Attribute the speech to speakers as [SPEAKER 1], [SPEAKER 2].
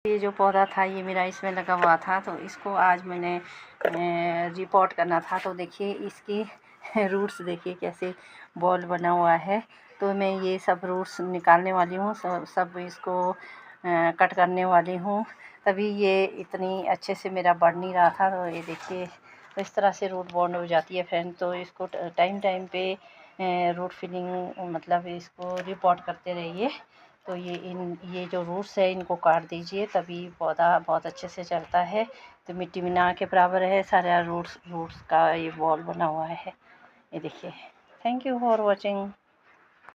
[SPEAKER 1] ये जो पौधा था ये मेरा इसमें लगा हुआ था, तो इसको आज मैंने रिपोर्ट करना था। तो देखिए इसकी रूट्स देखिए कैसे बॉल बना हुआ है। तो मैं ये सब रूट्स निकालने वाली हूँ, सब इसको कट करने वाली हूँ, तभी ये इतनी अच्छे से मेरा बढ़ नहीं रहा था। तो ये देखिए तो इस तरह से रूट बॉन्ड हो जाती है फ्रेंड। तो इसको टाइम टाइम पे रूट फिलिंग मतलब इसको रिपोर्ट करते रहिए। तो ये जो रूट्स है इनको काट दीजिए, तभी पौधा बहुत अच्छे से चलता है। तो मिट्टी में ना के बराबर है सारा रूट्स का ये बॉल बना हुआ है, ये देखिए। Thank you for watching.